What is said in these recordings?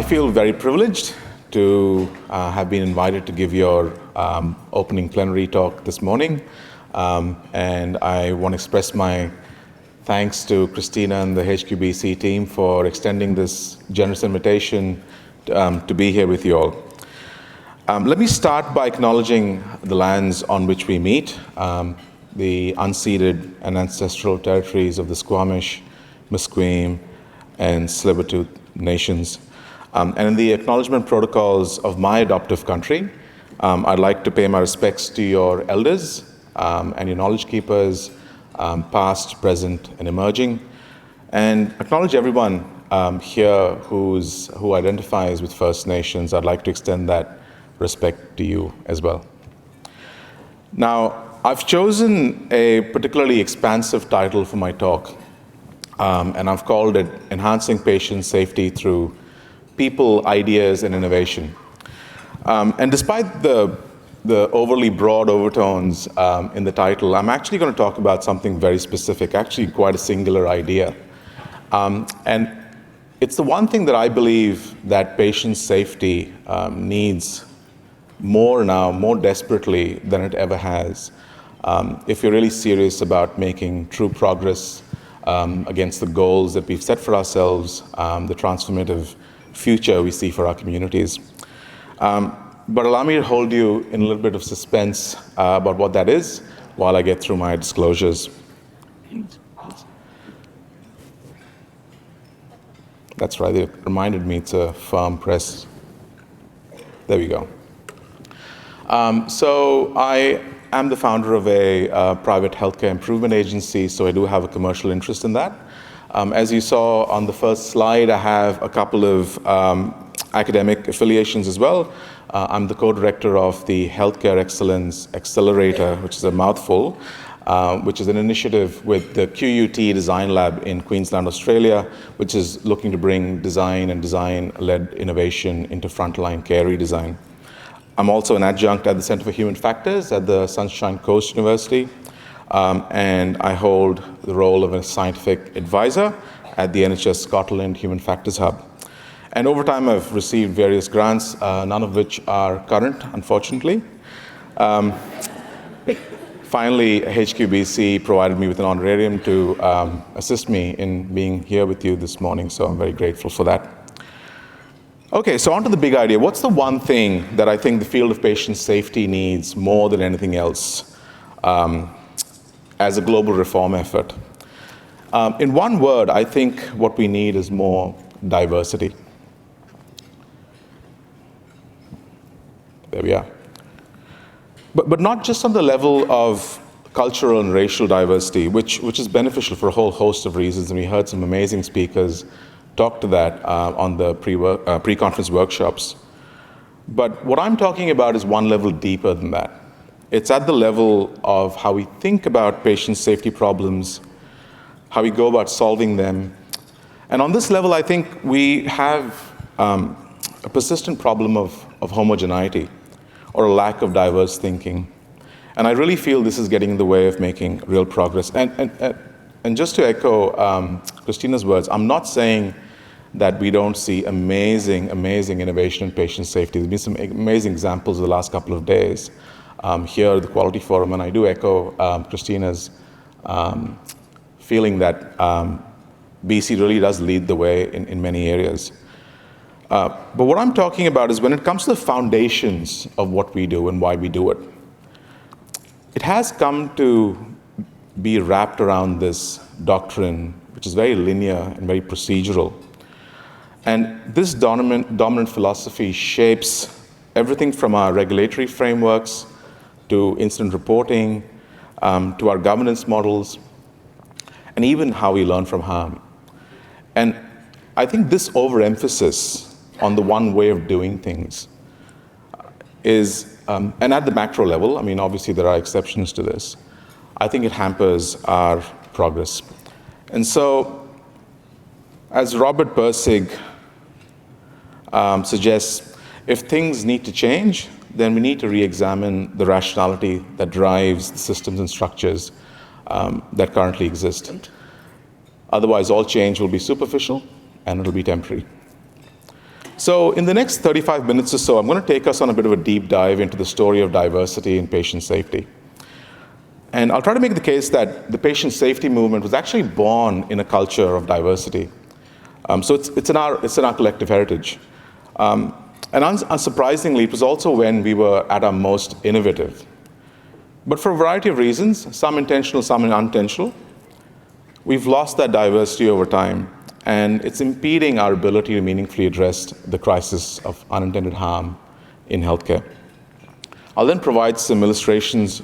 feel very privileged to have been invited to give your opening plenary talk this morning. And I want to express my thanks to Christina and the HQBC team for extending this generous invitation to be here with you all. Let me start by acknowledging the lands on which we meet, the unceded and ancestral territories of the Squamish, Musqueam, and Tsleil-Waututh nations. And in the acknowledgement protocols of my adoptive country, I'd like to pay my respects to your elders and your knowledge keepers, past, present, and emerging, and acknowledge everyone here who identifies with First Nations. I'd like to extend that respect to you as well. Now, I've chosen a particularly expansive title for my talk, and I've called it Enhancing Patient Safety Through People, Ideas, and Innovation. And despite the overly broad overtones in the title, I'm actually going to talk about something very specific, actually quite a singular idea. And it's the one thing that I believe that patient safety needs more now, more desperately than it ever has, if you're really serious about making true progress against the goals that we've set for ourselves, the transformative future we see for our communities. But allow me to hold you in a little bit of suspense about what that is while I get through my disclosures. That's right, it reminded me it's a firm press. There we go. So I am the founder of a private healthcare improvement agency, so I do have a commercial interest in that. As you saw on the first slide, I have a couple of academic affiliations as well. I'm the co-director of the Healthcare Excellence Accelerator, which is a mouthful, which is an initiative with the QUT Design Lab in Queensland, Australia, which is looking to bring design and design-led innovation into frontline care redesign. I'm also an adjunct at the Centre for Human Factors at the Sunshine Coast University, and I hold the role of a scientific advisor at the NHS Scotland Human Factors Hub. And over time, I've received various grants, none of which are current, unfortunately. Finally, HQBC provided me with an honorarium to assist me in being here with you this morning, so I'm very grateful for that. Okay, so on to the big idea. What's the one thing that I think the field of patient safety needs more than anything else as a global reform effort? In one word, I think what we need is more diversity. There we are. But not just on the level of cultural and racial diversity, which is beneficial for a whole host of reasons, and we heard some amazing speakers talk to that on the pre-conference workshops. But what I'm talking about is one level deeper than that. It's at the level of how we think about patient safety problems, how we go about solving them. And on this level, I think we have a persistent problem of homogeneity or a lack of diverse thinking. And I really feel this is getting in the way of making real progress. And just to echo Christina's words, I'm not saying that we don't see amazing innovation in patient safety. There's been some amazing examples the last couple of days here at the Quality Forum, and I do echo Christina's feeling that BC really does lead the way in many areas. But what I'm talking about is when it comes to the foundations of what we do and why we do it, it has come to be wrapped around this doctrine, which is very linear and very procedural. And this dominant philosophy shapes everything from our regulatory frameworks to incident reporting, to our governance models, and even how we learn from harm. And I think this overemphasis on the one way of doing things is, and at the macro level, I mean, obviously there are exceptions to this, I think it hampers our progress. And so, as Robert Pirsig suggests, if things need to change, then we need to re-examine the rationality that drives the systems and structures that currently exist. Otherwise, all change will be superficial and it'll be temporary. So in the next 35 minutes or so, I'm going to take us on a bit of a deep dive into the story of diversity in patient safety. And I'll try to make the case that the patient safety movement was actually born in a culture of diversity. So it's in our collective heritage. And unsurprisingly, it was also when we were at our most innovative. But for a variety of reasons, some intentional, some unintentional, we've lost that diversity over time. And it's impeding our ability to meaningfully address the crisis of unintended harm in healthcare. I'll then provide some illustrations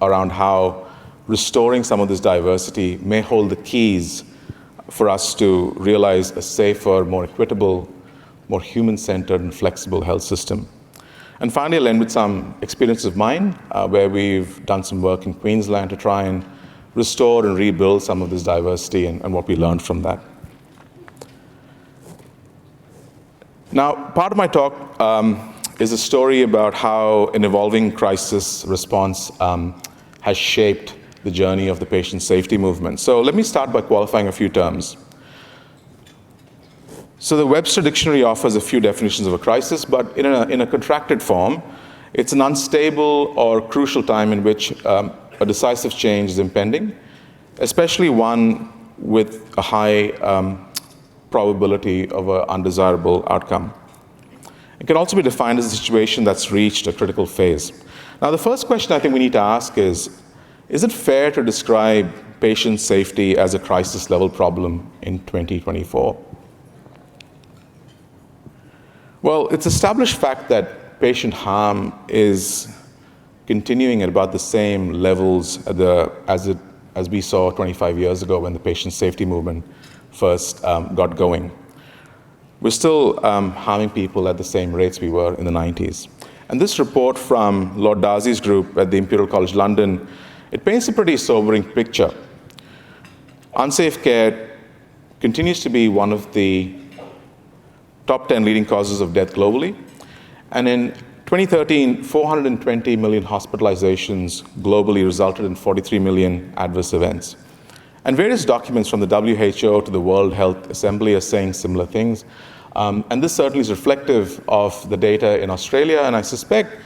around how restoring some of this diversity may hold the keys for us to realize a safer, more equitable, more human-centered and flexible health system. And finally, I'll end with some experience of mine where we've done some work in Queensland to try and restore and rebuild some of this diversity and what we learned from that. Now, part of my talk is a story about how an evolving crisis response has shaped the journey of the patient safety movement. So let me start by qualifying a few terms. So the Webster Dictionary offers a few definitions of a crisis, but in a contracted form, it's an unstable or crucial time in which a decisive change is impending, especially one with a high probability of an undesirable outcome. It can also be defined as a situation that's reached a critical phase. Now, the first question I think we need to ask is it fair to describe patient safety as a crisis-level problem in 2024? Well, it's established fact that patient harm is continuing at about the same levels as we saw 25 years ago when the patient safety movement first got going. We're still harming people at the same rates we were in the 90s. And this report from Lord Darcy's group at the Imperial College London, it paints a pretty sobering picture. Unsafe care continues to be one of the top 10 leading causes of death globally. And in 2013, 420 million hospitalizations globally resulted in 43 million adverse events. And various documents from the WHO to the World Health Assembly are saying similar things. And this certainly is reflective of the data in Australia, and I suspect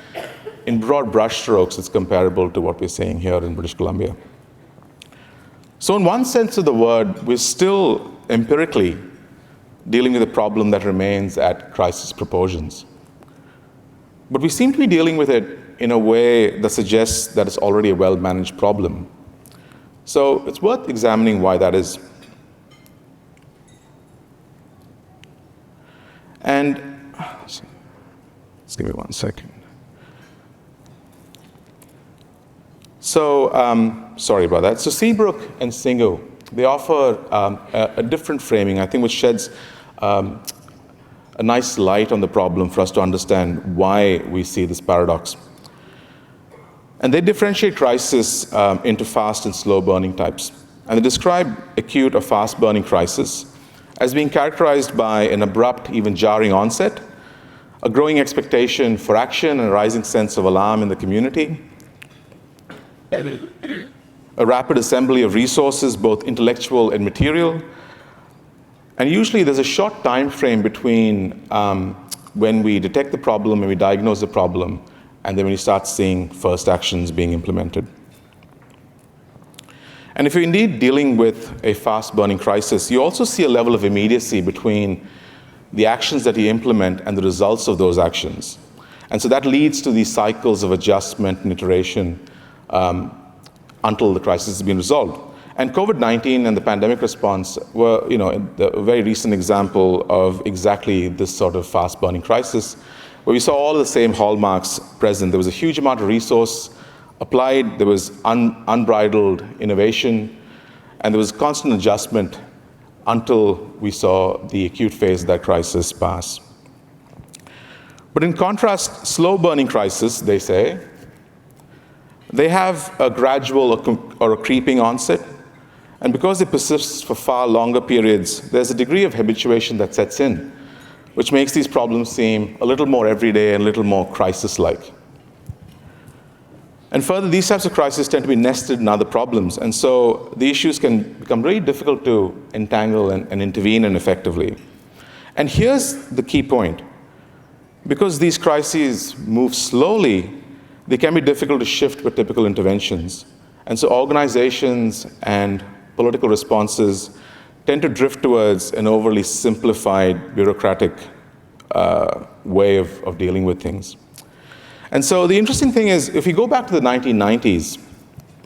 in broad brushstrokes it's comparable to what we're seeing here in British Columbia. So in one sense of the word, we're still empirically dealing with a problem that remains at crisis proportions. But we seem to be dealing with it in a way that suggests that it's already a well-managed problem. So it's worth examining why that is. And just give me 1 second. So, sorry about that. So Seabrook and Singo, they offer a different framing, I think, which sheds a nice light on the problem for us to understand why we see this paradox. And they differentiate crisis into fast and slow burning types. And they describe acute or fast burning crisis as being characterized by an abrupt, even jarring onset, a growing expectation for action and a rising sense of alarm in the community, a rapid assembly of resources, both intellectual and material. And usually there's a short time frame between when we detect the problem, when we diagnose the problem, and then when you start seeing first actions being implemented. And if you're indeed dealing with a fast-burning crisis, you also see a level of immediacy between the actions that you implement and the results of those actions. And so that leads to these cycles of adjustment and iteration until the crisis has been resolved. And COVID-19 and the pandemic response were, a very recent example of exactly this sort of fast-burning crisis, where we saw all the same hallmarks present. There was a huge amount of resource applied, there was unbridled innovation, and there was constant adjustment until we saw the acute phase of that crisis pass. But in contrast, slow-burning crisis, they say, they have a gradual or a creeping onset, and because it persists for far longer periods, there's a degree of habituation that sets in, which makes these problems seem a little more everyday and a little more crisis-like. And further, these types of crises tend to be nested in other problems, and so the issues can become really difficult to entangle and intervene in effectively. And here's the key point. Because these crises move slowly, they can be difficult to shift with typical interventions. And so organizations and political responses tend to drift towards an overly simplified, bureaucratic way of dealing with things. And so the interesting thing is, if we go back to the 1990s,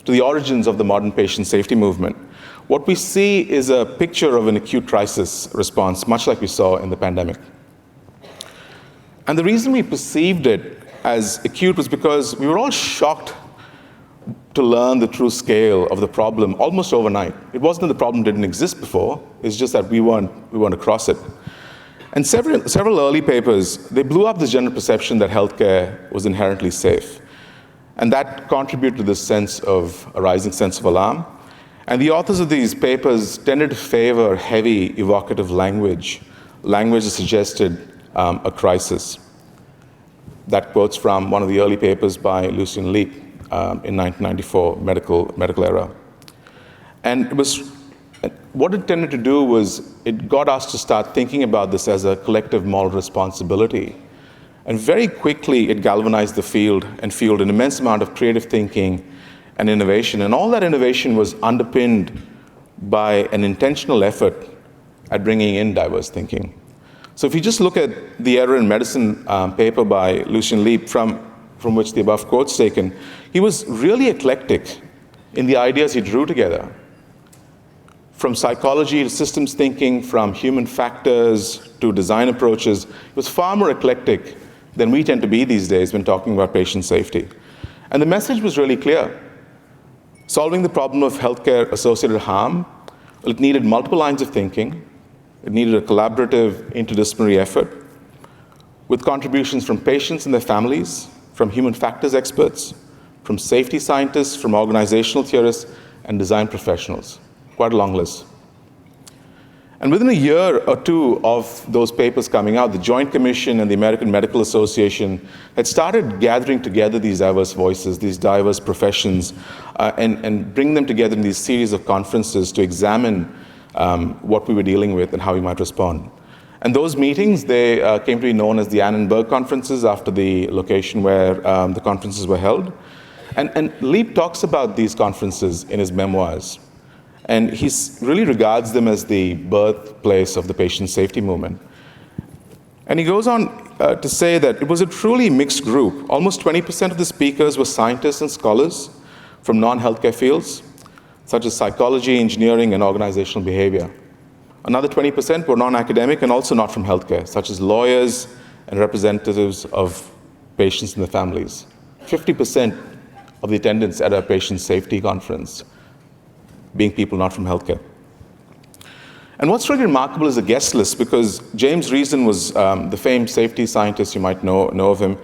to the origins of the modern patient safety movement, what we see is a picture of an acute crisis response, much like we saw in the pandemic. And the reason we perceived it as acute was because we were all shocked to learn the true scale of the problem almost overnight. It wasn't that the problem didn't exist before, it's just that we weren't across it. And several early papers, they blew up this general perception that healthcare was inherently safe. And that contributed to this a rising sense of alarm. And the authors of these papers tended to favor heavy, evocative language that suggested a crisis. That quote's from one of the early papers by Lucian Leap in 1994, medical era. And what it tended to do was it got us to start thinking about this as a collective moral responsibility. And very quickly, it galvanized the field and fueled an immense amount of creative thinking and innovation. And all that innovation was underpinned by an intentional effort at bringing in diverse thinking. So if you just look at the Error in Medicine paper by Lucian Leap, from which the above quote's taken, he was really eclectic in the ideas he drew together. From psychology to systems thinking, from human factors to design approaches, it was far more eclectic than we tend to be these days when talking about patient safety. And the message was really clear. Solving the problem of healthcare-associated harm, it needed multiple lines of thinking. It needed a collaborative, interdisciplinary effort with contributions from patients and their families, from human factors experts, from safety scientists, from organizational theorists, and design professionals. Quite a long list. And within a year or two of those papers coming out, the Joint Commission and the American Medical Association had started gathering together these diverse voices, these diverse professions, and bring them together in these series of conferences to examine what we were dealing with and how we might respond. And those meetings, they came to be known as the Annenberg Conferences after the location where the conferences were held. And Leap talks about these conferences in his memoirs. And he really regards them as the birthplace of the patient safety movement. And he goes on to say that it was a truly mixed group. Almost 20% of the speakers were scientists and scholars from non-healthcare fields, such as psychology, engineering, and organizational behavior. Another 20% were non-academic and also not from healthcare, such as lawyers and representatives of patients and their families. 50% of the attendance at a patient safety conference being people not from healthcare. And what's really remarkable is the guest list, because James Reason was the famed safety scientist, you might know of him,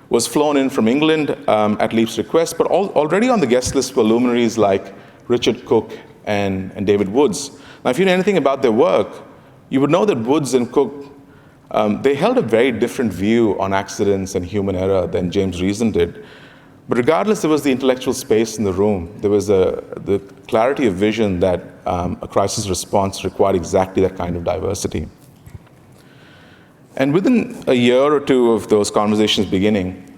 was flown in from England at Leap's request, but already on the guest list were luminaries like Richard Cook and David Woods. Now, if you know anything about their work, you would know that Woods and Cook, they held a very different view on accidents and human error than James Reason did. But regardless, there was the intellectual space in the room. There was the clarity of vision that a crisis response required exactly that kind of diversity. And within a year or two of those conversations beginning,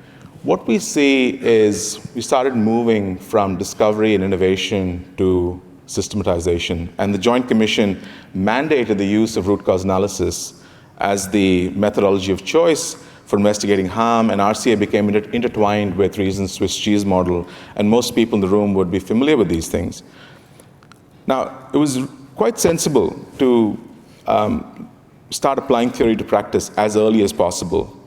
what we see is we started moving from discovery and innovation to systematization. And the Joint Commission mandated the use of root cause analysis as the methodology of choice for investigating harm, and RCA became intertwined with Reason's Swiss cheese model, and most people in the room would be familiar with these things. Now, it was quite sensible to start applying theory to practice as early as possible.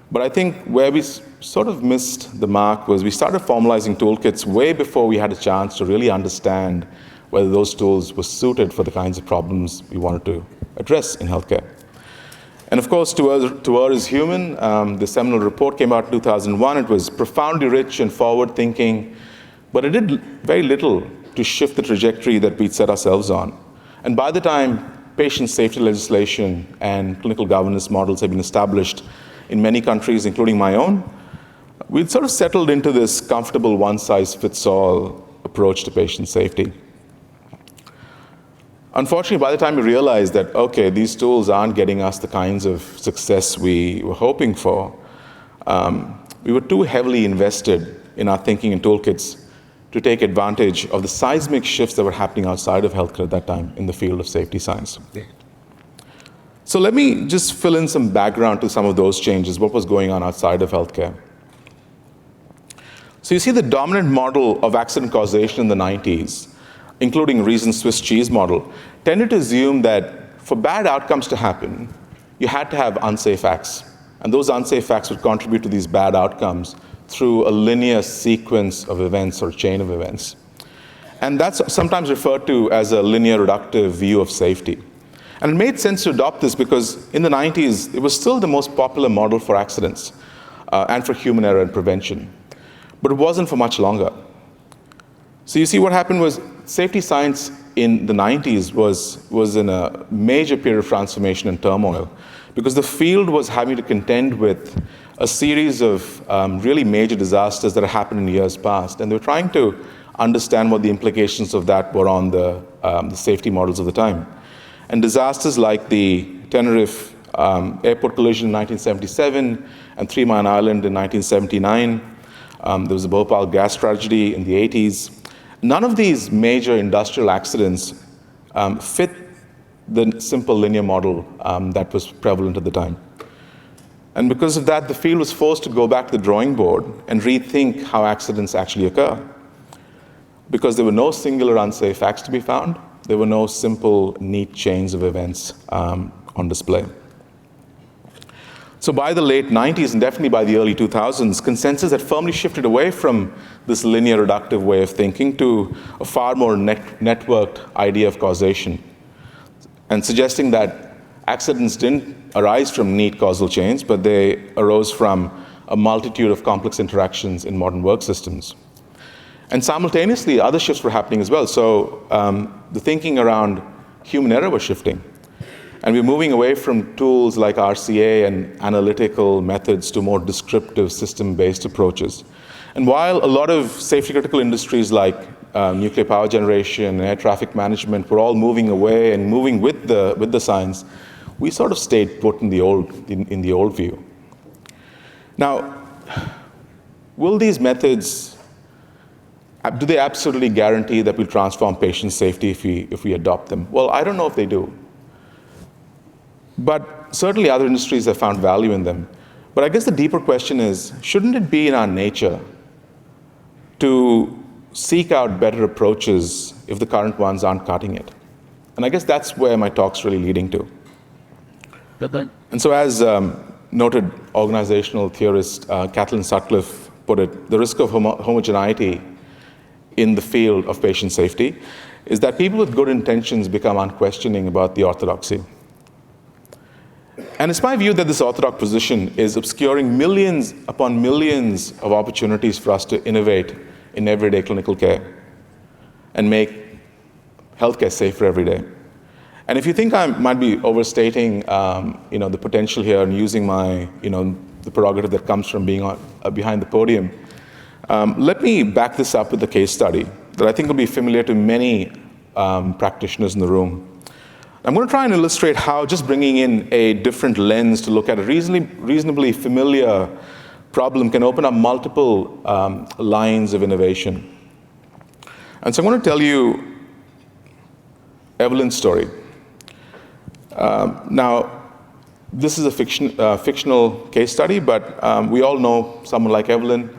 But I think where we sort of missed the mark was we started formalizing toolkits way before we had a chance to really understand whether those tools were suited for the kinds of problems we wanted to address in healthcare. And of course, To Err is Human, the seminal report came out in 2001. It was profoundly rich and forward-thinking, but it did very little to shift the trajectory that we'd set ourselves on. And by the time patient safety legislation and clinical governance models had been established in many countries, including my own, we'd sort of settled into this comfortable one-size-fits-all approach to patient safety. Unfortunately, by the time we realized that, okay, these tools aren't getting us the kinds of success we were hoping for, we were too heavily invested in our thinking and toolkits to take advantage of the seismic shifts that were happening outside of healthcare at that time in the field of safety science. So let me just fill in some background to some of those changes, what was going on outside of healthcare. So you see the dominant model of accident causation in the 90s, including Reason's Swiss cheese model, tended to assume that for bad outcomes to happen, you had to have unsafe acts. And those unsafe acts would contribute to these bad outcomes through a linear sequence of events or chain of events. And that's sometimes referred to as a linear reductive view of safety. And it made sense to adopt this because in the 90s, it was still the most popular model for accidents and for human error and prevention. But it wasn't for much longer. So you see what happened was safety science in the 90s was in a major period of transformation and turmoil because the field was having to contend with a series of really major disasters that had happened in years past. And they were trying to understand what the implications of that were on the safety models of the time. And disasters like the Tenerife airport collision in 1977 and 3 Mile Island in 1979. There was the Bhopal gas tragedy in the 80s. None of these major industrial accidents fit the simple linear model that was prevalent at the time. And because of that, the field was forced to go back to the drawing board and rethink how accidents actually occur. Because there were no singular unsafe acts to be found, there were no simple, neat chains of events on display. So by the late 90s and definitely by the early 2000s, consensus had firmly shifted away from this linear reductive way of thinking to a far more networked idea of causation, and suggesting that accidents didn't arise from neat causal chains, but they arose from a multitude of complex interactions in modern work systems. And simultaneously, other shifts were happening as well. So the thinking around human error was shifting. And we're moving away from tools like RCA and analytical methods to more descriptive system-based approaches. And while a lot of safety-critical industries like nuclear power generation and air traffic management were all moving away and moving with the science, we sort of stayed put in the old view. Now, will these methods, do they absolutely guarantee that we'll transform patient safety if we adopt them? Well, I don't know if they do. But certainly other industries have found value in them. But I guess the deeper question is, shouldn't it be in our nature to seek out better approaches if the current ones aren't cutting it? And I guess that's where my talk's really leading to. And so as noted organizational theorist Kathleen Sutcliffe put it, the risk of homogeneity in the field of patient safety is that people with good intentions become unquestioning about the orthodoxy. And it's my view that this orthodox position is obscuring millions upon millions of opportunities for us to innovate in everyday clinical care and make healthcare safer every day. And if you think I might be overstating, the potential here and using my, the prerogative that comes from being behind the podium, let me back this up with a case study that I think will be familiar to many practitioners in the room. I'm going to try and illustrate how just bringing in a different lens to look at a reasonably familiar problem can open up multiple lines of innovation. And so I'm going to tell you Evelyn's story. Now, this is a fictional case study, but we all know someone like Evelyn.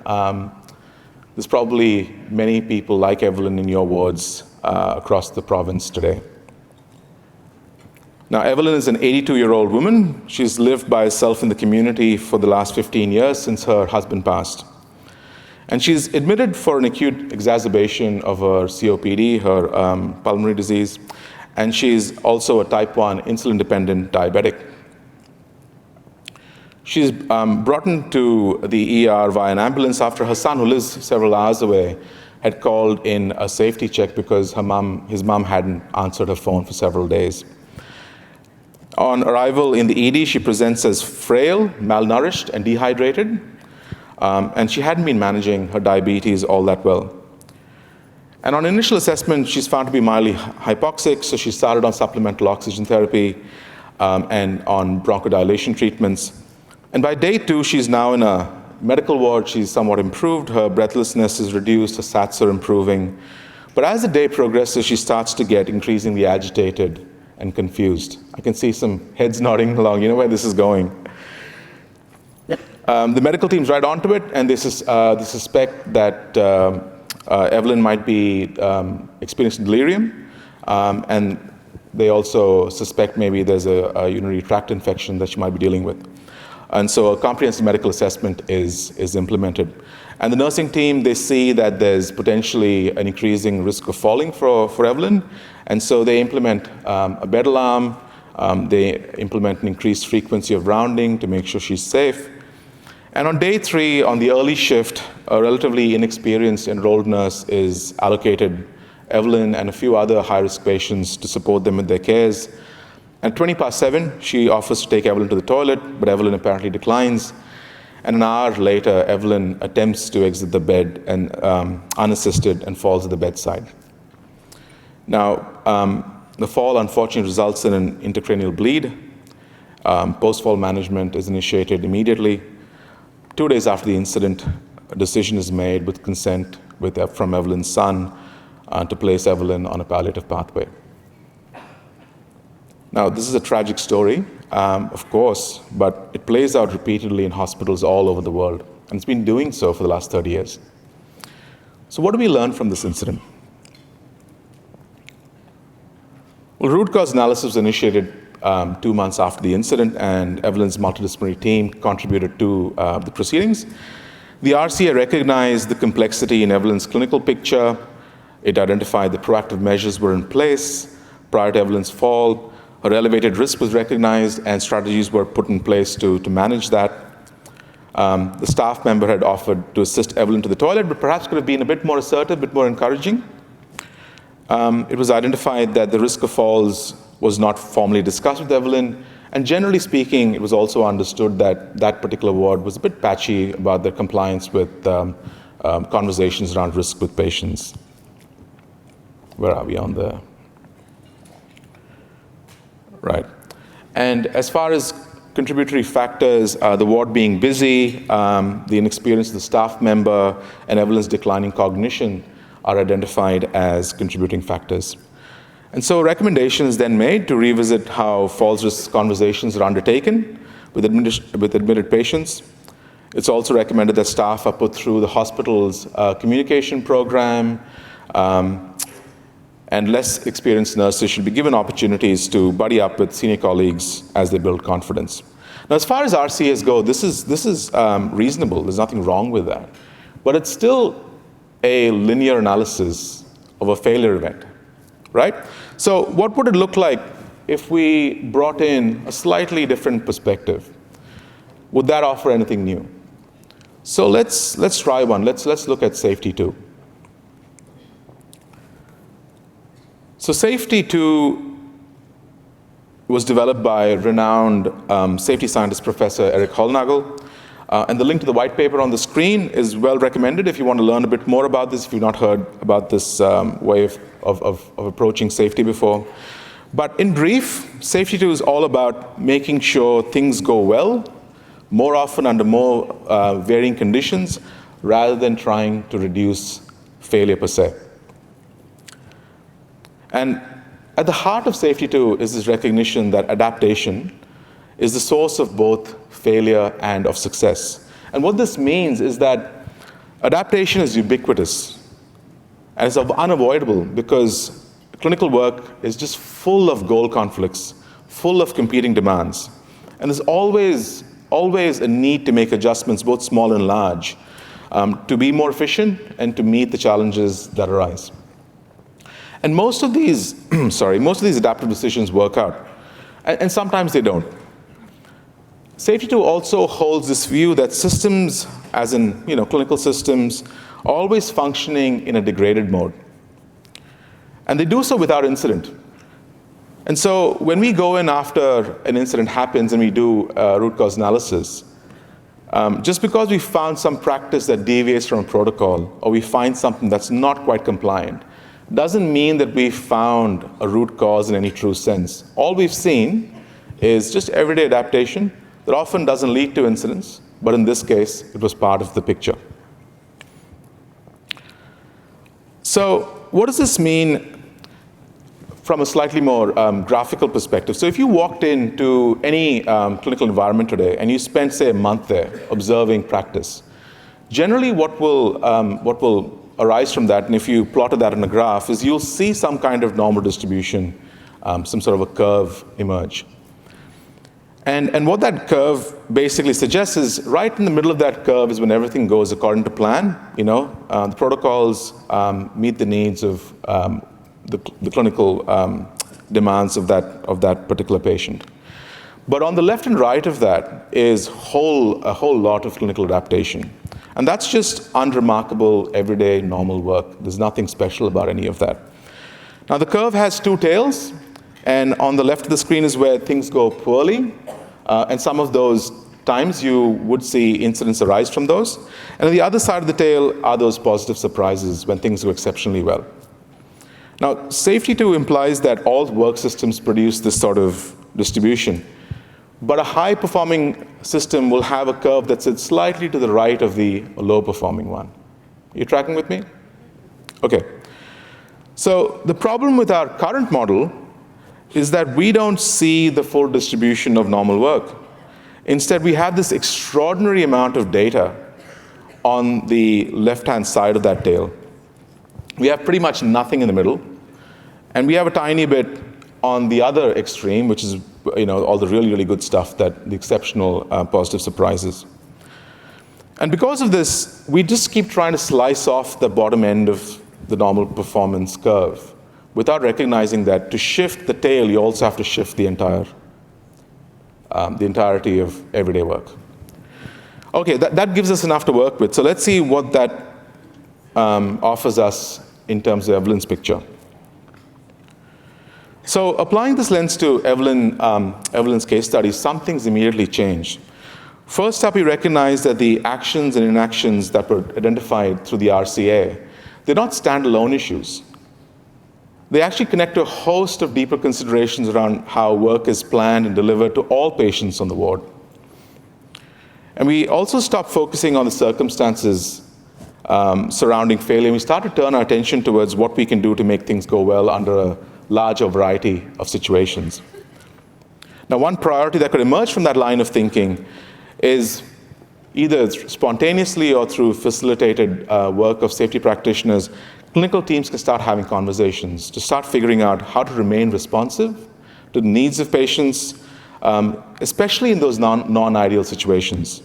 There's probably many people like Evelyn in your wards across the province today. Now, Evelyn is an 82-year-old woman. She's lived by herself in the community for the last 15 years since her husband passed. And she's admitted for an acute exacerbation of her COPD, her pulmonary disease, and she's also a type 1 insulin-dependent diabetic. She's brought into the ER via an ambulance after her son, who lives several hours away, had called in a safety check because his mom hadn't answered her phone for several days. On arrival in the ED, she presents as frail, malnourished, and dehydrated, and she hadn't been managing her diabetes all that well. And on initial assessment, she's found to be mildly hypoxic, so she started on supplemental oxygen therapy and on bronchodilation treatments. And by day 2, she's now in a medical ward. She's somewhat improved. Her breathlessness is reduced. Her SATs are improving. But as the day progresses, she starts to get increasingly agitated and confused. I can see some heads nodding along. You know where this is going. The medical team's right onto it, and they suspect that Evelyn might be experiencing delirium, and they also suspect maybe there's a urinary tract infection that she might be dealing with. And so a comprehensive medical assessment is implemented. And the nursing team, they see that there's potentially an increasing risk of falling for Evelyn, and so they implement a bed alarm, they implement an increased frequency of rounding to make sure she's safe. And on day 3, on the early shift, a relatively inexperienced enrolled nurse is allocated Evelyn and a few other high-risk patients to support them with their cares. At 7:20, she offers to take Evelyn to the toilet, but Evelyn apparently declines. And an hour later, Evelyn attempts to exit the bed and unassisted and falls at the bedside. Now, the fall unfortunately results in an intracranial bleed. Post-fall management is initiated immediately. 2 days after the incident, a decision is made with consent from Evelyn's son to place Evelyn on a palliative pathway. Now, this is a tragic story, of course, but it plays out repeatedly in hospitals all over the world, and it's been doing so for the last 30 years. So what do we learn from this incident? Well, root cause analysis was initiated 2 months after the incident, and Evelyn's multidisciplinary team contributed to the proceedings. The RCA recognized the complexity in Evelyn's clinical picture. It identified that proactive measures were in place prior to Evelyn's fall. Her elevated risk was recognized, and strategies were put in place to manage that. The staff member had offered to assist Evelyn to the toilet, but perhaps could have been a bit more assertive, a bit more encouraging. It was identified that the risk of falls was not formally discussed with Evelyn, and generally speaking, it was also understood that that particular ward was a bit patchy about their compliance with conversations around risk with patients. Where are we on the... Right. And as far as contributory factors, the ward being busy, the inexperience of the staff member, and Evelyn's declining cognition are identified as contributing factors. And so a recommendation is then made to revisit how falls risk conversations are undertaken with admitted patients. It's also recommended that staff are put through the hospital's communication program, and less experienced nurses should be given opportunities to buddy up with senior colleagues as they build confidence. Now, as far as RCAs go, this is reasonable. There's nothing wrong with that. But it's still a linear analysis of a failure event, right? So what would it look like if we brought in a slightly different perspective? Would that offer anything new? So let's try one. Let's look at safety 2. So Safety 2 was developed by renowned safety scientist Professor Eric Hollnagel. And the link to the white paper on the screen is well recommended if you want to learn a bit more about this, if you've not heard about this way of approaching safety before. But in brief, Safety 2 is all about making sure things go well, more often under more varying conditions, rather than trying to reduce failure per se. And at the heart of Safety 2 is this recognition that adaptation is the source of both failure and of success. And what this means is that adaptation is ubiquitous and it's unavoidable because clinical work is just full of goal conflicts, full of competing demands. And there's always a need to make adjustments, both small and large, to be more efficient and to meet the challenges that arise. And most of these adaptive decisions work out, and sometimes they don't. Safety 2 also holds this view that systems, as in clinical systems, are always functioning in a degraded mode. And they do so without incident. And so when we go in after an incident happens and we do root cause analysis, just because we found some practice that deviates from a protocol, or we find something that's not quite compliant, doesn't mean that we found a root cause in any true sense. All we've seen is just everyday adaptation that often doesn't lead to incidents, but in this case, it was part of the picture. So what does this mean from a slightly more graphical perspective? So if you walked into any clinical environment today and you spent, say, a month there observing practice, generally what will arise from that, and if you plotted that in a graph, is you'll see some kind of normal distribution, some sort of a curve emerge. And what that curve basically suggests is right in the middle of that curve is when everything goes according to plan. The protocols meet the needs of the clinical demands of that particular patient. But on the left and right of that is a whole lot of clinical adaptation. And that's just unremarkable, everyday, normal work. There's nothing special about any of that. Now, the curve has two tails, and on the left of the screen is where things go poorly, and some of those times you would see incidents arise from those. And on the other side of the tail are those positive surprises when things go exceptionally well. Now, safety 2 implies that all work systems produce this sort of distribution. But a high-performing system will have a curve that sits slightly to the right of the low-performing one. You tracking with me? Okay. So the problem with our current model is that we don't see the full distribution of normal work. Instead, we have this extraordinary amount of data on the left-hand side of that tail. We have pretty much nothing in the middle, and we have a tiny bit on the other extreme, which is all the really, really good stuff, that the exceptional positive surprises. And because of this, we just keep trying to slice off the bottom end of the normal performance curve without recognizing that to shift the tail, you also have to shift the entirety of everyday work. Okay, that gives us enough to work with. So let's see what that offers us in terms of Evelyn's picture. So applying this lens to Evelyn's case study, some things immediately change. First up, we recognize that the actions and inactions that were identified through the RCA, they're not standalone issues. They actually connect to a host of deeper considerations around how work is planned and delivered to all patients on the ward. And we also stop focusing on the circumstances surrounding failure. We start to turn our attention towards what we can do to make things go well under a larger variety of situations. Now, one priority that could emerge from that line of thinking is either spontaneously or through facilitated work of safety practitioners, clinical teams can start having conversations to start figuring out how to remain responsive to the needs of patients, especially in those non-ideal situations.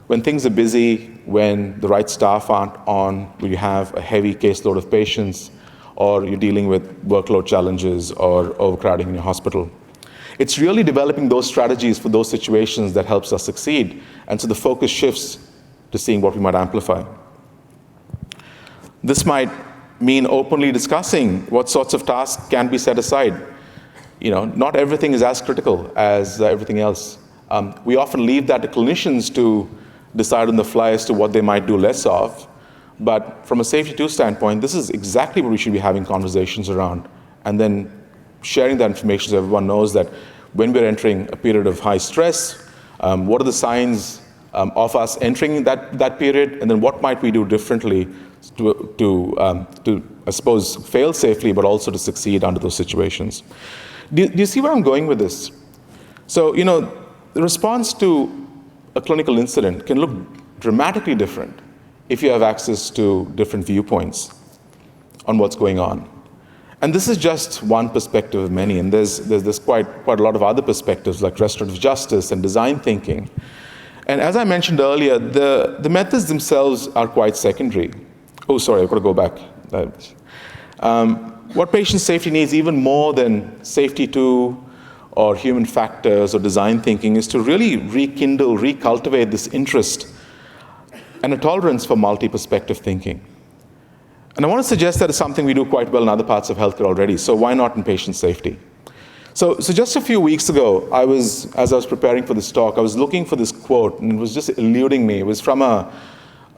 When things are busy, when the right staff aren't on, when you have a heavy caseload of patients, or you're dealing with workload challenges or overcrowding in your hospital. It's really developing those strategies for those situations that helps us succeed. And so the focus shifts to seeing what we might amplify. This might mean openly discussing what sorts of tasks can be set aside. Not everything is as critical as everything else. We often leave that to clinicians to decide on the fly as to what they might do less of. But from a safety 2 standpoint, this is exactly what we should be having conversations around, and then sharing that information so everyone knows that when we're entering a period of high stress, what are the signs of us entering that period, and then what might we do differently to I suppose, fail safely, but also to succeed under those situations. Do you see where I'm going with this? So, the response to a clinical incident can look dramatically different if you have access to different viewpoints on what's going on. And this is just one perspective of many, and there's quite a lot of other perspectives like restorative justice and design thinking. And as I mentioned earlier, the methods themselves are quite secondary. Oh, sorry, I've got to go back. What patient safety needs even more than safety 2 or human factors or design thinking is to really rekindle, recultivate this interest and a tolerance for multi-perspective thinking. And I want to suggest that is something we do quite well in other parts of healthcare already, so why not in patient safety? So just a few weeks ago, as I was preparing for this talk, I was looking for this quote, and it was just eluding me. It was from a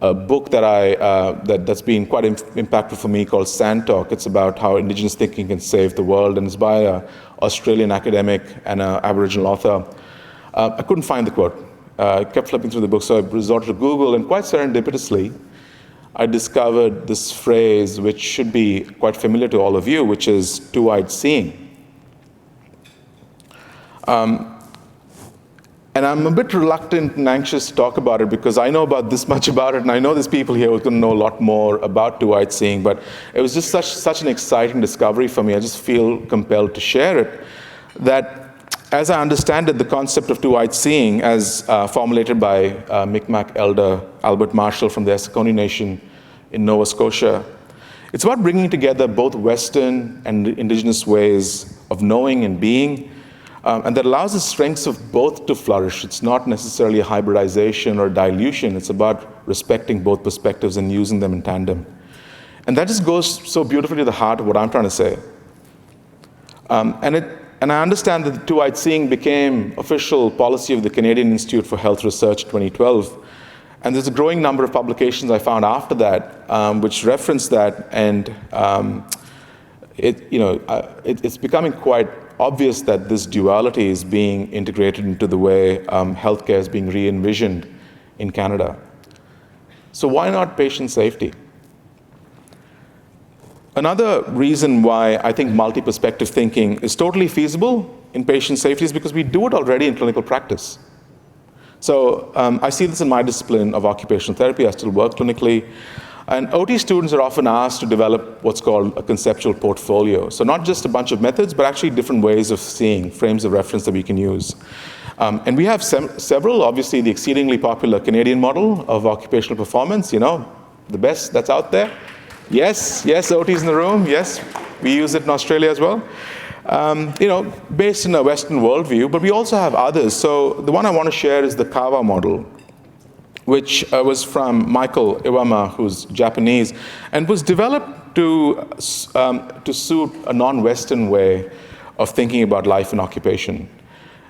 a book that's been quite impactful for me called Sand Talk. It's about how Indigenous thinking can save the world, and it's by an Australian academic and an Aboriginal author. I couldn't find the quote. I kept flipping through the book, so I resorted to Google, and quite serendipitously, I discovered this phrase, which should be quite familiar to all of you, which is two-eyed seeing. And I'm a bit reluctant and anxious to talk about it because I know about this much about it, and I know there's people here who can know a lot more about two-eyed seeing, but it was just such an exciting discovery for me. I just feel compelled to share it, that as I understand it, the concept of two-eyed seeing, as formulated by Mi'kmaq elder Albert Marshall from the Essakonee Nation in Nova Scotia, it's about bringing together both Western and Indigenous ways of knowing and being, and that allows the strengths of both to flourish. It's not necessarily a hybridization or dilution. It's about respecting both perspectives and using them in tandem. And that just goes so beautifully to the heart of what I'm trying to say. And I understand that the two-eyed seeing became official policy of the Canadian Institute for Health Research 2012. And there's a growing number of publications I found after that which reference that, and it's becoming quite obvious that this duality is being integrated into the way healthcare is being re-envisioned in Canada. So why not patient safety? Another reason why I think multi-perspective thinking is totally feasible in patient safety is because we do it already in clinical practice. So I see this in my discipline of occupational therapy. I still work clinically. And OT students are often asked to develop what's called a conceptual portfolio. So not just a bunch of methods, but actually different ways of seeing, frames of reference that we can use. And we have several, obviously the exceedingly popular Canadian model of occupational performance, the best that's out there. Yes, OTs in the room, yes. We use it in Australia as well. Based in a Western worldview, but we also have others. So the one I want to share is the Kawa model, which was from Michael Iwama, who's Japanese, and was developed to suit a non-Western way of thinking about life and occupation.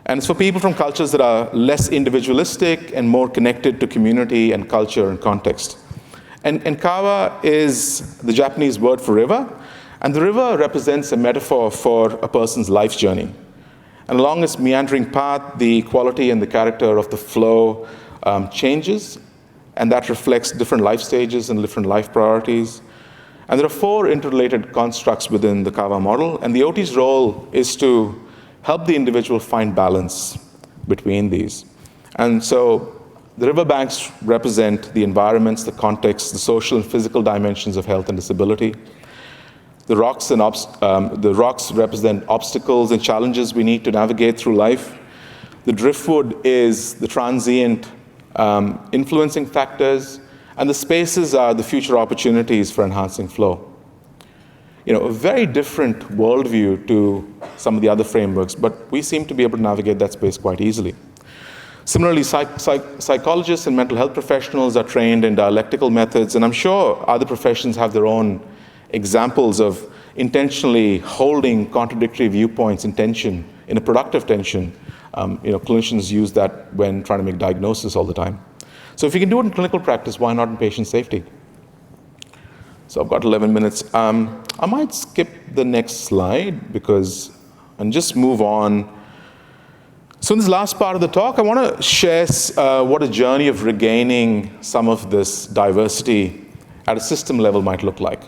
And it's for people from cultures that are less individualistic and more connected to community and culture and context. And Kawa is the Japanese word for river, and the river represents a metaphor for a person's life journey. And along its meandering path, the quality and the character of the flow changes, and that reflects different life stages and different life priorities. And there are 4 interrelated constructs within the Kawa model, and the OT's role is to help the individual find balance between these. And so the riverbanks represent the environments, the context, the social and physical dimensions of health and disability. The rocks represent obstacles and challenges we need to navigate through life. The driftwood is the transient influencing factors, and the spaces are the future opportunities for enhancing flow. A very different worldview to some of the other frameworks, but we seem to be able to navigate that space quite easily. Similarly, psychologists and mental health professionals are trained in dialectical methods, and I'm sure other professions have their own examples of intentionally holding contradictory viewpoints in tension, in a productive tension. Clinicians use that when trying to make diagnosis all the time. So if you can do it in clinical practice, why not in patient safety? So I've got 11 minutes. I might skip the next slide and just move on. So in this last part of the talk, I want to share what a journey of regaining some of this diversity at a system level might look like,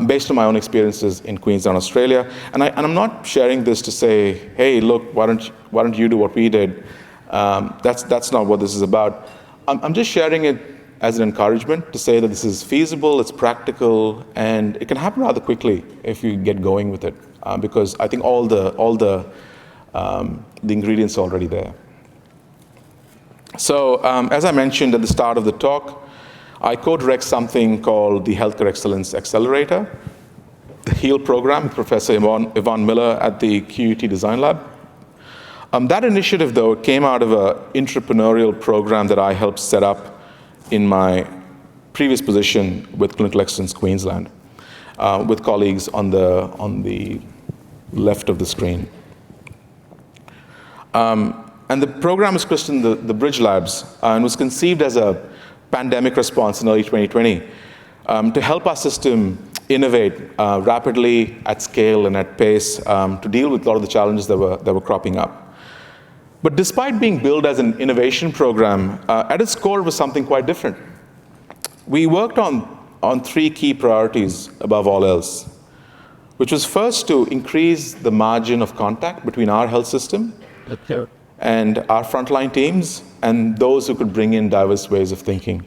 based on my own experiences in Queensland, Australia. And I'm not sharing this to say, hey, look, why don't you do what we did? That's not what this is about. I'm just sharing it as an encouragement to say that this is feasible, it's practical, and it can happen rather quickly if you get going with it, because I think all the ingredients are already there. So as I mentioned at the start of the talk, I co-direct something called the Healthcare Excellence Accelerator, the HEAL program with Professor Yvonne Miller at the QUT Design Lab. That initiative, though, came out of an entrepreneurial program that I helped set up in my previous position with Clinical Excellence Queensland, with colleagues on the left of the screen. And the program is christened the Bridge Labs, and was conceived as a pandemic response in early 2020 to help our system innovate rapidly at scale and at pace to deal with a lot of the challenges that were cropping up. But despite being billed as an innovation program, at its core was something quite different. We worked on three key priorities above all else, which was first to increase the margin of contact between our health system and our frontline teams and those who could bring in diverse ways of thinking.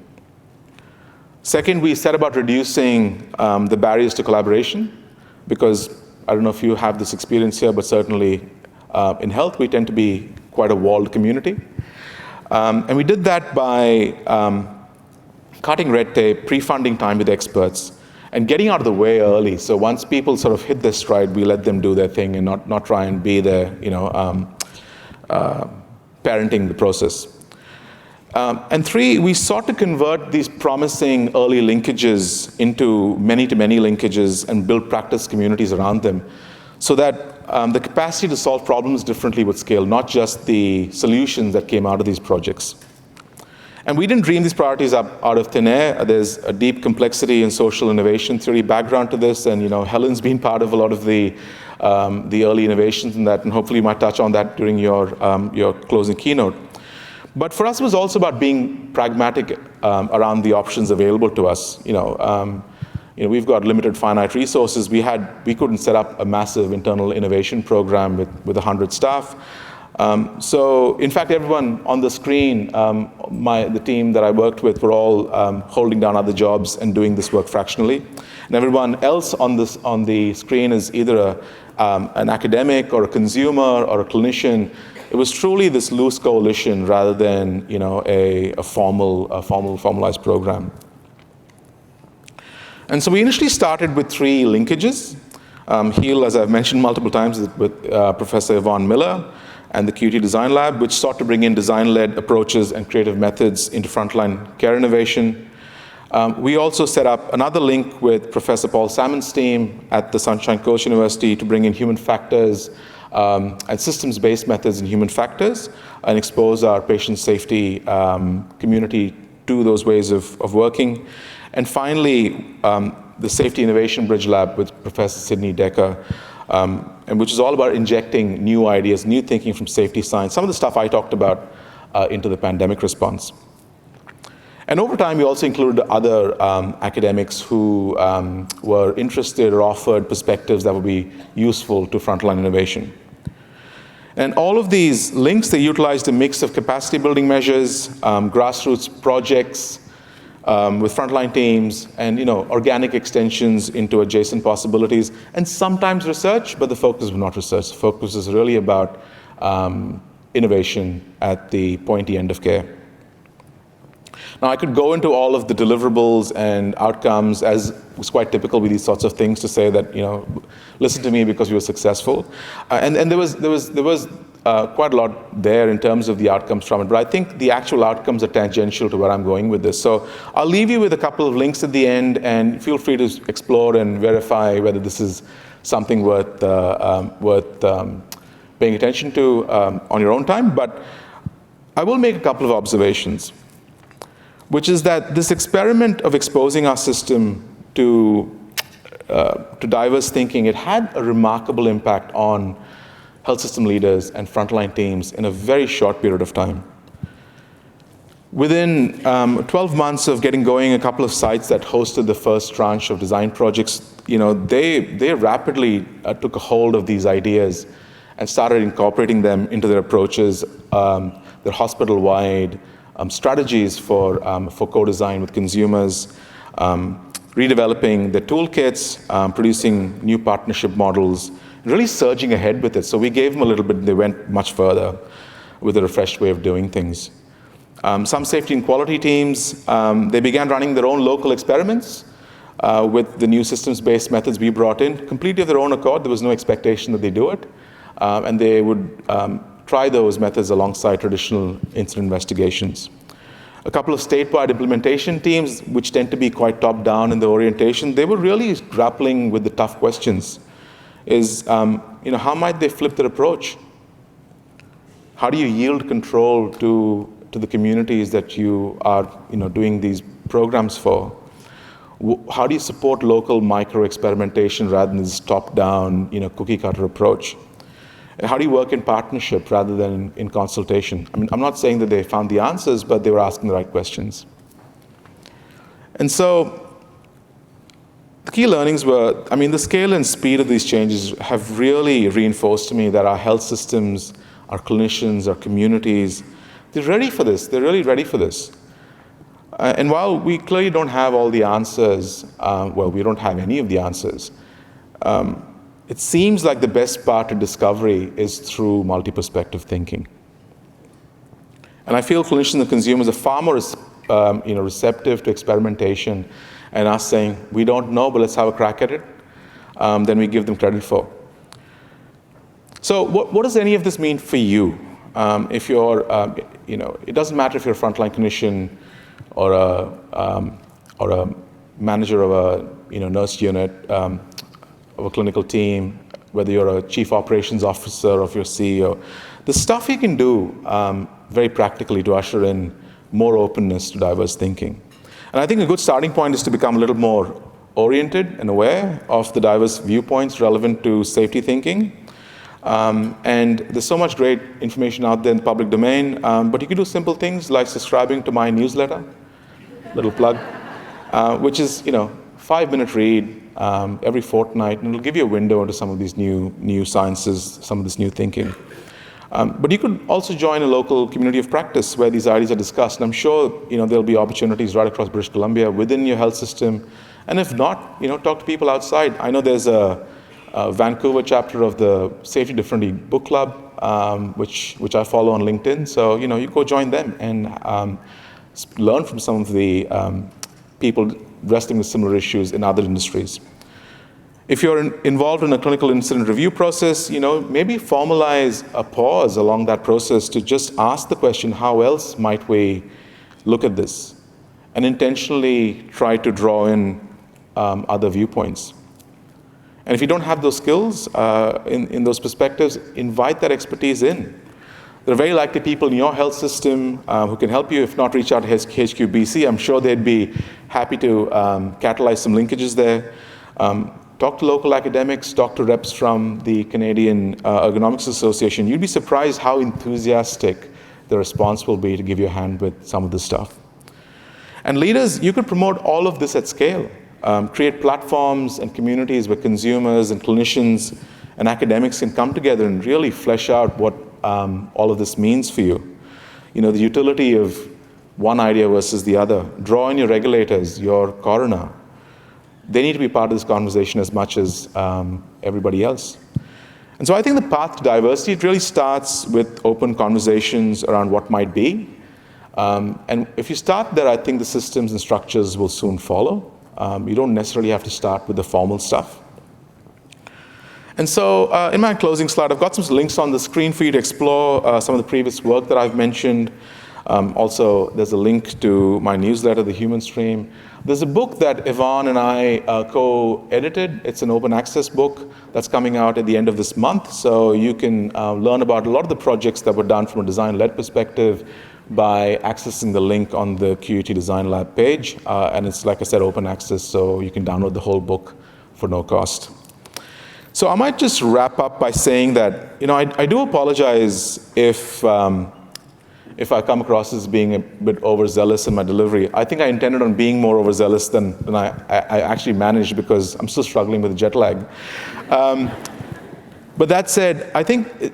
Second, we set about reducing the barriers to collaboration, because I don't know if you have this experience here, but certainly in health, we tend to be quite a walled community. And we did that by cutting red tape, pre-funding time with experts, and getting out of the way early. So once people sort of hit their stride, we let them do their thing and not try and be there, parenting the process. And three, we sought to convert these promising early linkages into many-to-many linkages and build practice communities around them, so that the capacity to solve problems differently would scale, not just the solutions that came out of these projects. And we didn't dream these priorities up out of thin air. There's a deep complexity and social innovation theory background to this, and Helen's been part of a lot of the early innovations in that, and hopefully you might touch on that during your closing keynote. But for us, it was also about being pragmatic around the options available to us. We've got limited finite resources. We couldn't set up a massive internal innovation program with 100 staff. So in fact, everyone on the screen, the team that I worked with, were all holding down other jobs and doing this work fractionally. And everyone else on the screen is either an academic or a consumer or a clinician. It was truly this loose coalition rather than a formalized program. And so we initially started with three linkages. HEAL, as I've mentioned multiple times, with Professor Yvonne Miller and the QT Design Lab, which sought to bring in design-led approaches and creative methods into frontline care innovation. We also set up another link with Professor Paul Salmon's team at the Sunshine Coast University to bring in human factors and systems-based methods in human factors and expose our patient safety community to those ways of working. And finally, the Safety Innovation Bridge Lab with Professor Sidney Decker, and which is all about injecting new ideas, new thinking from safety science, some of the stuff I talked about into the pandemic response. And over time, we also included other academics who were interested or offered perspectives that would be useful to frontline innovation. And all of these links, they utilized a mix of capacity building measures, grassroots projects with frontline teams, and organic extensions into adjacent possibilities, and sometimes research, but the focus was not research. The focus is really about innovation at the pointy end of care. Now, I could go into all of the deliverables and outcomes, as was quite typical with these sorts of things, to say that, listen to me because we were successful. And there was quite a lot there in terms of the outcomes from it. But I think the actual outcomes are tangential to where I'm going with this. So I'll leave you with a couple of links at the end, and feel free to explore and verify whether this is something worth paying attention to on your own time. But I will make a couple of observations, which is that this experiment of exposing our system to diverse thinking, it had a remarkable impact on health system leaders and frontline teams in a very short period of time. Within 12 months of getting going, a couple of sites that hosted the first tranche of design projects, they rapidly took a hold of these ideas and started incorporating them into their approaches, their hospital-wide strategies for co-design with consumers, redeveloping the toolkits, producing new partnership models, really surging ahead with it. So we gave them a little bit, and they went much further with a refreshed way of doing things. Some safety and quality teams, they began running their own local experiments with the new systems-based methods we brought in, completely of their own accord. There was no expectation that they do it. And they would try those methods alongside traditional incident investigations. A couple of statewide implementation teams, which tend to be quite top-down in the orientation, they were really grappling with the tough questions. How might they flip their approach? How do you yield control to to the communities that you are doing these programs for? How do you support local micro-experimentation rather than this top-down, cookie-cutter approach? And how do you work in partnership rather than in consultation? I mean, I'm not saying that they found the answers, but they were asking the right questions. And so the key learnings were, the scale and speed of these changes have really reinforced to me that our health systems, our clinicians, our communities, they're ready for this. They're really ready for this. And while we clearly don't have all the answers, we don't have any of the answers, it seems like the best path to discovery is through multi-perspective thinking. And I feel clinicians and consumers are far more receptive to experimentation and us saying, we don't know, but let's have a crack at it, than we give them credit for. So what does any of this mean for you? If you're, it doesn't matter if you're a frontline clinician or a manager of a nurse unit, of a clinical team, whether you're a chief operations officer or if you're a CEO, the stuff you can do very practically to usher in more openness to diverse thinking. And I think a good starting point is to become a little more oriented and aware of the diverse viewpoints relevant to safety thinking. And there's so much great information out there in the public domain, but you can do simple things like subscribing to my newsletter, little plug, which is 5-minute read every fortnight, and it'll give you a window into some of these new sciences, some of this new thinking. But you could also join a local community of practice where these ideas are discussed. And I'm sure there'll be opportunities right across British Columbia within your health system. And if not, talk to people outside. I know there's a Vancouver chapter of the Safety Differently book club, which I follow on LinkedIn. So you go join them and learn from some of the people wrestling with similar issues in other industries. If you're involved in a clinical incident review process, maybe formalize a pause along that process to just ask the question, how else might we look at this? And intentionally try to draw in other viewpoints. And if you don't have those skills in those perspectives, invite that expertise in. There are very likely people in your health system who can help you. If not, reach out to HQBC. I'm sure they'd be happy to catalyze some linkages there. Talk to local academics, talk to reps from the Canadian Ergonomics Association. You'd be surprised how enthusiastic the response will be to give you a hand with some of this stuff. And leaders, you could promote all of this at scale. Create platforms and communities where consumers and clinicians and academics can come together and really flesh out what all of this means for you. The utility of one idea versus the other. Draw in your regulators, your coroner. They need to be part of this conversation as much as everybody else. And so I think the path to diversity, it really starts with open conversations around what might be. And if you start there, I think the systems and structures will soon follow. You don't necessarily have to start with the formal stuff. And so in my closing slide, I've got some links on the screen for you to explore some of the previous work that I've mentioned. Also, there's a link to my newsletter, The Human Stream. There's a book that Yvonne and I co-edited. It's an open access book that's coming out at the end of this month. So you can learn about a lot of the projects that were done from a design-led perspective by accessing the link on the QUT Design Lab page. And it's, like I said, open access, so you can download the whole book for no cost. So I might just wrap up by saying that, I do apologize if I come across as being a bit overzealous in my delivery. I think I intended on being more overzealous than I actually managed, because I'm still struggling with jet lag. But that said, I think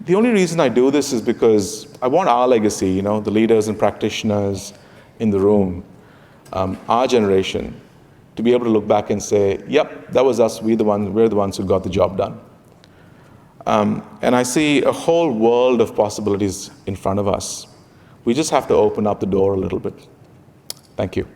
the only reason I do this is because I want our legacy, the leaders and practitioners in the room, our generation, to be able to look back and say, yep, that was us, we're the ones who got the job done. And I see a whole world of possibilities in front of us. We just have to open up the door a little bit. Thank you.